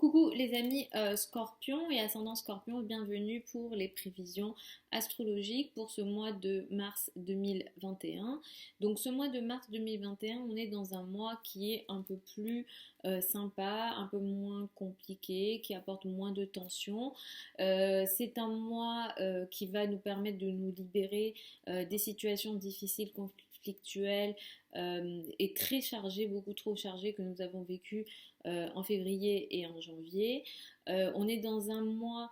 Coucou les amis Scorpion et ascendant Scorpion, bienvenue pour les prévisions astrologiques pour ce mois de mars 2021. Donc ce mois de mars 2021, on est dans un mois qui est un peu plus sympa, un peu moins compliqué, qui apporte moins de tension. C'est un mois qui va nous permettre de nous libérer des situations difficiles, conflictuelles et très chargées, beaucoup trop chargées que nous avons vécues en février et en janvier. On est dans un mois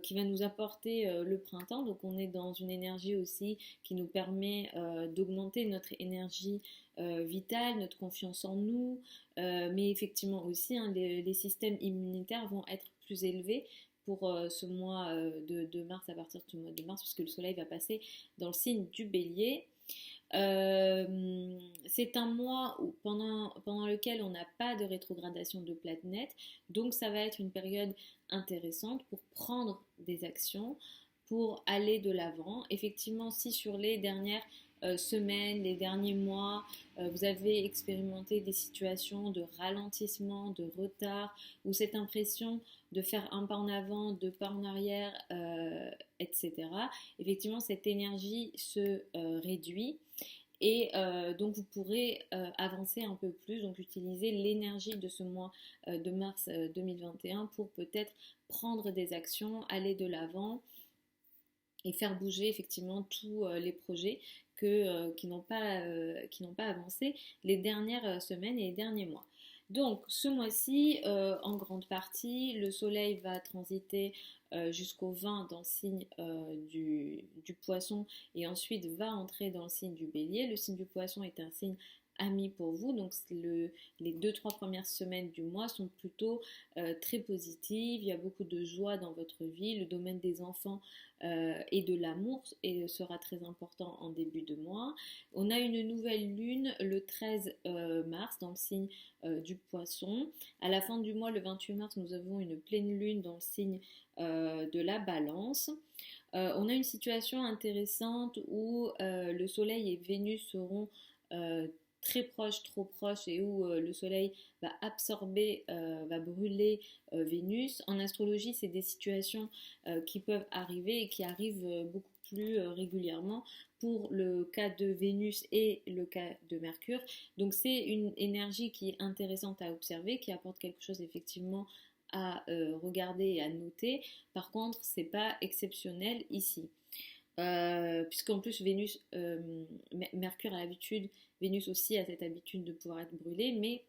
qui va nous apporter le printemps, donc on est dans une énergie aussi qui nous permet d'augmenter notre énergie vitale, notre confiance en nous, mais effectivement aussi les systèmes immunitaires vont être plus élevés pour ce mois de mars, à partir de ce mois de mars, puisque le soleil va passer dans le signe du bélier. C'est un mois pendant lequel on n'a pas de rétrogradation de planète, donc ça va être une période intéressante pour prendre des actions, pour aller de l'avant. Effectivement, si sur les dernières semaines, les derniers mois, vous avez expérimenté des situations de ralentissement, de retard, ou cette impression de faire un pas en avant, deux pas en arrière, etc. Effectivement, cette énergie se réduit et donc vous pourrez avancer un peu plus, donc utiliser l'énergie de ce mois de mars 2021 pour peut-être prendre des actions, aller de l'avant et faire bouger effectivement tous les projets qui n'ont pas avancé les dernières semaines et les derniers mois. Donc ce mois-ci, en grande partie, le soleil va transiter jusqu'au 20 dans le signe du poisson et ensuite va entrer dans le signe du bélier. Le signe du poisson est un signe ami pour vous, donc les 2-3 premières semaines du mois sont plutôt très positives, il y a beaucoup de joie dans votre vie, le domaine des enfants et de l'amour sera très important en début de mois. On a une nouvelle lune le 13 mars dans le signe du poisson. À la fin du mois, le 28 mars, nous avons une pleine lune dans le signe de la balance. On a une situation intéressante où le soleil et Vénus seront très proches, trop proches, et où le soleil va absorber, va brûler Vénus. En astrologie, c'est des situations qui peuvent arriver et qui arrivent beaucoup plus régulièrement pour le cas de Vénus et le cas de Mercure. Donc c'est une énergie qui est intéressante à observer, qui apporte quelque chose effectivement à regarder et à noter. Par contre, c'est pas exceptionnel ici. Puisqu'en plus Mercure a l'habitude, Vénus aussi a cette habitude de pouvoir être brûlée, mais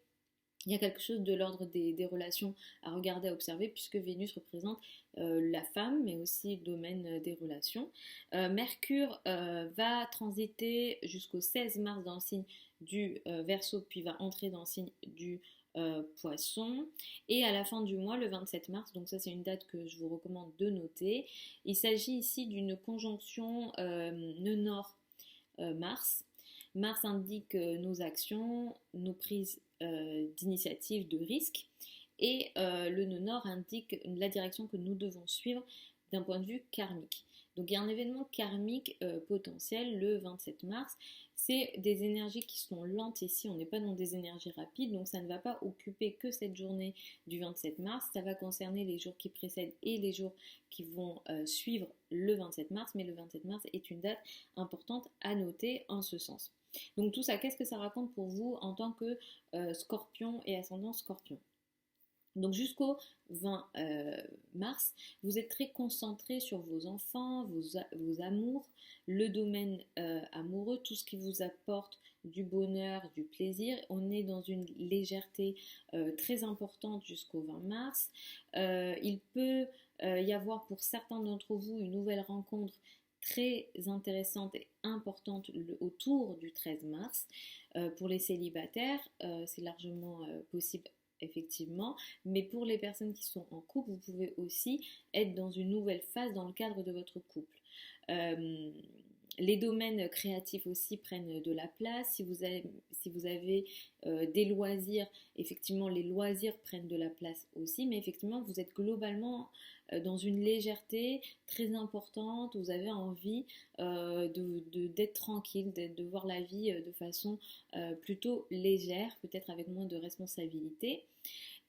il y a quelque chose de l'ordre des relations à regarder, à observer, puisque Vénus représente la femme, mais aussi le domaine des relations. Mercure va transiter jusqu'au 16 mars dans le signe du Verseau, puis va entrer dans le signe du Poisson. Et à la fin du mois, le 27 mars, donc ça c'est une date que je vous recommande de noter, il s'agit ici d'une conjonction nœud nord Mars. Mars indique nos actions, nos prises d'initiative, de risques, et le nœud nord indique la direction que nous devons suivre d'un point de vue karmique. Donc il y a un événement karmique potentiel le 27 mars. C'est des énergies qui sont lentes ici, on n'est pas dans des énergies rapides, donc ça ne va pas occuper que cette journée du 27 mars, ça va concerner les jours qui précèdent et les jours qui vont suivre le 27 mars, mais le 27 mars est une date importante à noter en ce sens. Donc tout ça, qu'est-ce que ça raconte pour vous en tant que scorpion et ascendant scorpion? Donc jusqu'au 20 mars, vous êtes très concentré sur vos enfants, vos amours, le domaine amoureux, tout ce qui vous apporte du bonheur, du plaisir. On est dans une légèreté très importante jusqu'au 20 mars. Il peut y avoir pour certains d'entre vous une nouvelle rencontre très intéressante et importante autour du 13 mars. Pour les célibataires, c'est largement possible effectivement, mais pour les personnes qui sont en couple, vous pouvez aussi être dans une nouvelle phase dans le cadre de votre couple. Euh, les domaines créatifs aussi prennent de la place. Si vous avez des loisirs, effectivement, les loisirs prennent de la place aussi. Mais effectivement, vous êtes globalement dans une légèreté très importante. Vous avez envie d'être tranquille, de voir la vie de façon plutôt légère, peut-être avec moins de responsabilité.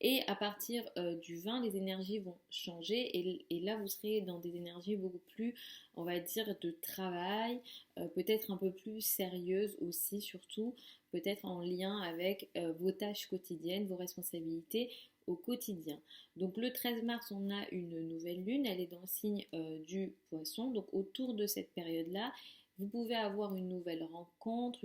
Et à partir du 20, les énergies vont changer et là, vous serez dans des énergies beaucoup plus, on va dire, de travail, peut-être un peu plus sérieuses aussi, surtout, peut-être en lien avec vos tâches quotidiennes, vos responsabilités au quotidien. Donc le 13 mars, on a une nouvelle lune, elle est dans le signe du poisson. Donc autour de cette période-là, vous pouvez avoir une nouvelle rencontre,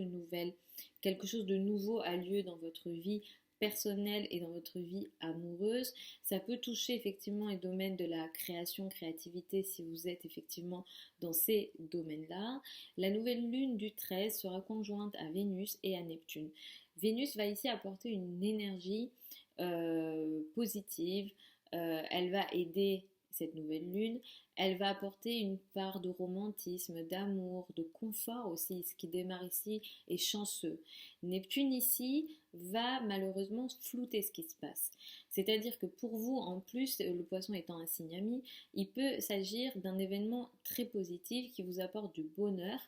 quelque chose de nouveau a lieu dans votre vie personnelle et dans votre vie amoureuse. Ça peut toucher effectivement les domaines de la création, créativité si vous êtes effectivement dans ces domaines-là. La nouvelle lune du 13 sera conjointe à Vénus et à Neptune. Vénus va ici apporter une énergie positive, elle va aider cette nouvelle lune, elle va apporter une part de romantisme, d'amour, de confort aussi. Ce qui démarre ici est chanceux. Neptune ici va malheureusement flouter ce qui se passe. C'est-à-dire que pour vous, en plus, le poisson étant un signe ami, il peut s'agir d'un événement très positif qui vous apporte du bonheur,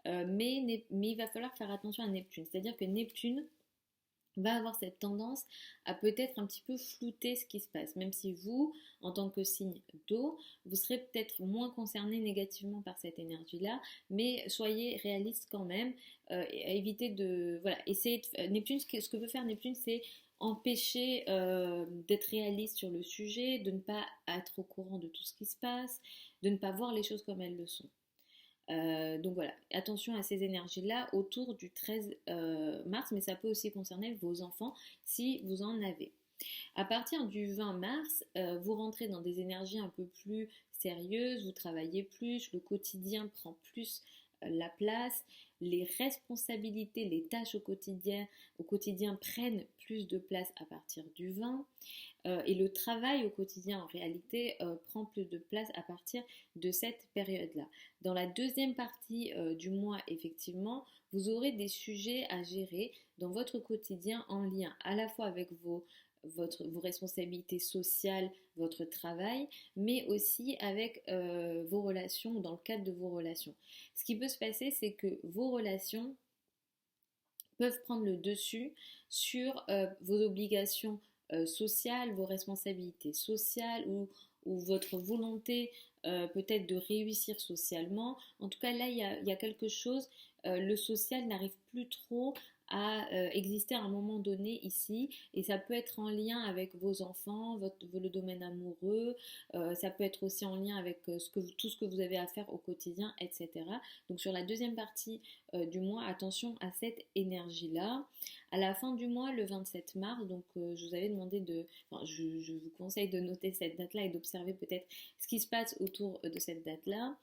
mais il va falloir faire attention à Neptune. C'est-à-dire que Neptune va avoir cette tendance à peut-être un petit peu flouter ce qui se passe, même si vous, en tant que signe d'eau, vous serez peut-être moins concerné négativement par cette énergie-là, mais soyez réaliste quand même, évitez de... Voilà, essayez de... Neptune, ce que peut faire Neptune, c'est empêcher d'être réaliste sur le sujet, de ne pas être au courant de tout ce qui se passe, de ne pas voir les choses comme elles le sont. Donc voilà, attention à ces énergies-là autour du 13 mars, mais ça peut aussi concerner vos enfants si vous en avez. À partir du 20 mars, vous rentrez dans des énergies un peu plus sérieuses, vous travaillez plus, le quotidien prend plus la place, les responsabilités, les tâches au quotidien prennent plus de place à partir du 20. Et le travail au quotidien, en réalité, prend plus de place à partir de cette période-là. Dans la deuxième partie du mois, effectivement, vous aurez des sujets à gérer dans votre quotidien en lien à la fois avec vos responsabilités sociales, votre travail, mais aussi avec vos relations, dans le cadre de vos relations. Ce qui peut se passer, c'est que vos relations peuvent prendre le dessus sur vos obligations sociales, vos responsabilités sociales ou votre volonté peut-être de réussir socialement. En tout cas, là, il y a quelque chose, le social n'arrive plus trop à exister à un moment donné ici et ça peut être en lien avec vos enfants, le domaine amoureux, ça peut être aussi en lien avec tout ce que vous avez à faire au quotidien, etc. Donc sur la deuxième partie du mois, attention à cette énergie-là. À la fin du mois, le 27 mars, donc je vous avais demandé je vous conseille de noter cette date-là et d'observer peut-être ce qui se passe autour de cette date-là.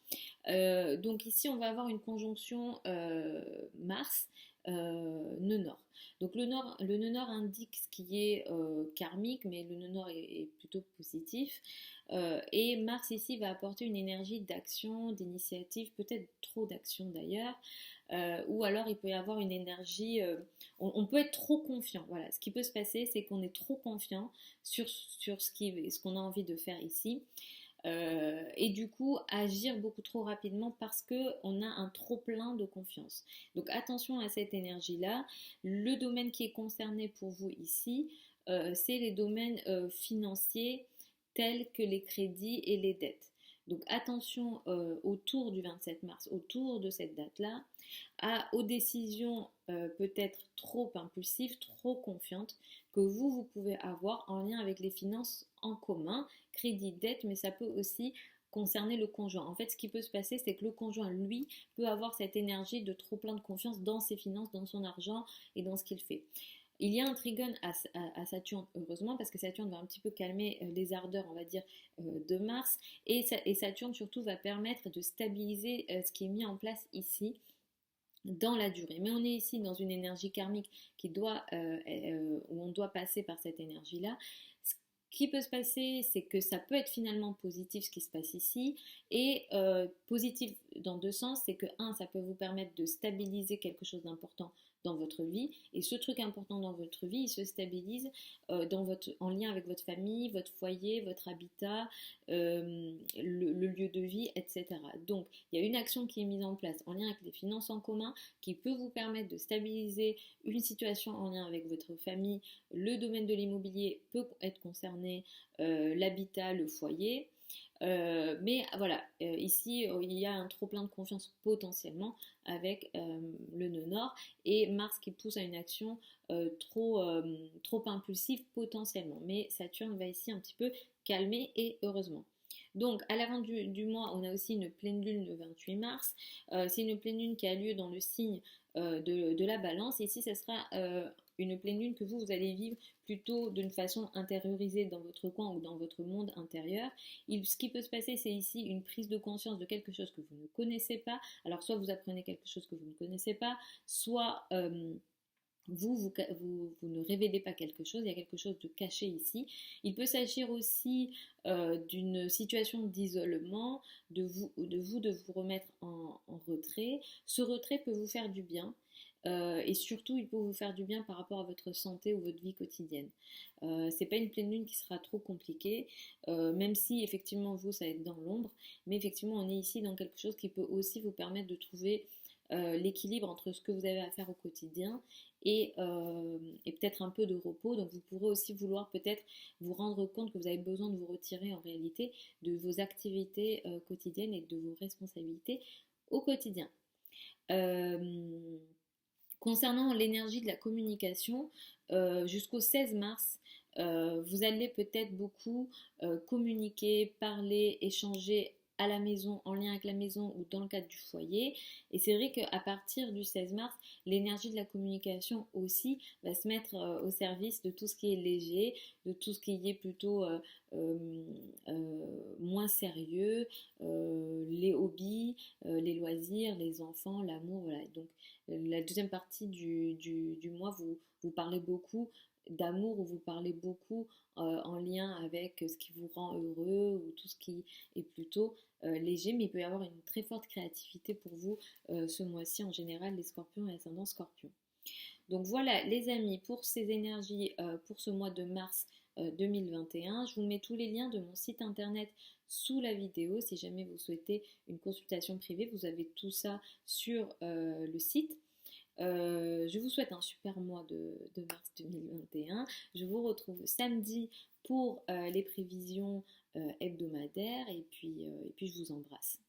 Donc ici, on va avoir une conjonction Mars, nœud nord. Donc le nœud nord indique ce qui est karmique, mais le nœud nord est plutôt positif. Et Mars ici va apporter une énergie d'action, d'initiative, peut-être trop d'action d'ailleurs. Ou alors il peut y avoir une énergie, on peut être trop confiant. Voilà, ce qui peut se passer, c'est qu'on est trop confiant sur ce qu'on a envie de faire ici. Et du coup agir beaucoup trop rapidement parce qu'on a un trop plein de confiance. Donc attention à cette énergie-là. Le domaine qui est concerné pour vous ici, c'est les domaines financiers tels que les crédits et les dettes. Donc attention autour du 27 mars, autour de cette date-là, aux décisions peut-être trop impulsives, trop confiantes que vous pouvez avoir en lien avec les finances en commun, crédit, dette, mais ça peut aussi concerner le conjoint. En fait, ce qui peut se passer, c'est que le conjoint, lui, peut avoir cette énergie de trop plein de confiance dans ses finances, dans son argent et dans ce qu'il fait. Il y a un trigone à Saturne, heureusement, parce que Saturne va un petit peu calmer les ardeurs, on va dire, de Mars. Et Saturne, surtout, va permettre de stabiliser ce qui est mis en place ici dans la durée. Mais on est ici dans une énergie karmique où on doit passer par cette énergie-là. Ce qui peut se passer, c'est que ça peut être finalement positif ce qui se passe ici, et positif dans deux sens, c'est que ça peut vous permettre de stabiliser quelque chose d'important dans votre vie. Et ce truc important dans votre vie, il se stabilise en lien avec votre famille, votre foyer, votre habitat, le lieu de vie, etc. Donc, il y a une action qui est mise en place en lien avec les finances en commun qui peut vous permettre de stabiliser une situation en lien avec votre famille. Le domaine de l'immobilier peut être concerné, l'habitat, le foyer. Mais voilà, ici il y a un trop plein de confiance potentiellement avec le nœud nord et Mars qui pousse à une action trop impulsive potentiellement. Mais Saturne va ici un petit peu calmer et heureusement. Donc à l'avant du mois, on a aussi une pleine lune le 28 mars. C'est une pleine lune qui a lieu dans le signe de la balance. Ici, ça sera une pleine lune que vous allez vivre plutôt d'une façon intériorisée dans votre coin ou dans votre monde intérieur. Ce qui peut se passer, c'est ici une prise de conscience de quelque chose que vous ne connaissez pas. Alors soit vous apprenez quelque chose que vous ne connaissez pas, soit vous ne révélez pas quelque chose, il y a quelque chose de caché ici. Il peut s'agir aussi d'une situation d'isolement, de vous remettre en retrait. Ce retrait peut vous faire du bien. Et surtout, il peut vous faire du bien par rapport à votre santé ou votre vie quotidienne. C'est pas une pleine lune qui sera trop compliquée, même si effectivement vous, ça va être dans l'ombre, mais effectivement, on est ici dans quelque chose qui peut aussi vous permettre de trouver l'équilibre entre ce que vous avez à faire au quotidien et peut-être un peu de repos. Donc vous pourrez aussi vouloir peut-être vous rendre compte que vous avez besoin de vous retirer en réalité de vos activités quotidiennes et de vos responsabilités au quotidien. Euh, Concernant l'énergie de la communication, jusqu'au 16 mars, vous allez peut-être beaucoup communiquer, parler, échanger à la maison, en lien avec la maison ou dans le cadre du foyer. Et c'est vrai qu'à partir du 16 mars, l'énergie de la communication aussi va se mettre au service de tout ce qui est léger, de tout ce qui est plutôt euh, moins sérieux, les hobbies, les loisirs, les enfants, l'amour, voilà. Donc la deuxième partie du mois, vous parlez beaucoup d'amour ou vous parlez beaucoup en lien avec ce qui vous rend heureux ou tout ce qui est plutôt léger, mais il peut y avoir une très forte créativité pour vous ce mois-ci en général, les scorpions et ascendants scorpions. Donc voilà les amis pour ces énergies pour ce mois de mars 2021. Je vous mets tous les liens de mon site internet sous la vidéo si jamais vous souhaitez une consultation privée. Vous avez tout ça sur le site. Je vous souhaite un super mois de mars 2021. Je vous retrouve samedi pour les prévisions hebdomadaires et puis je vous embrasse.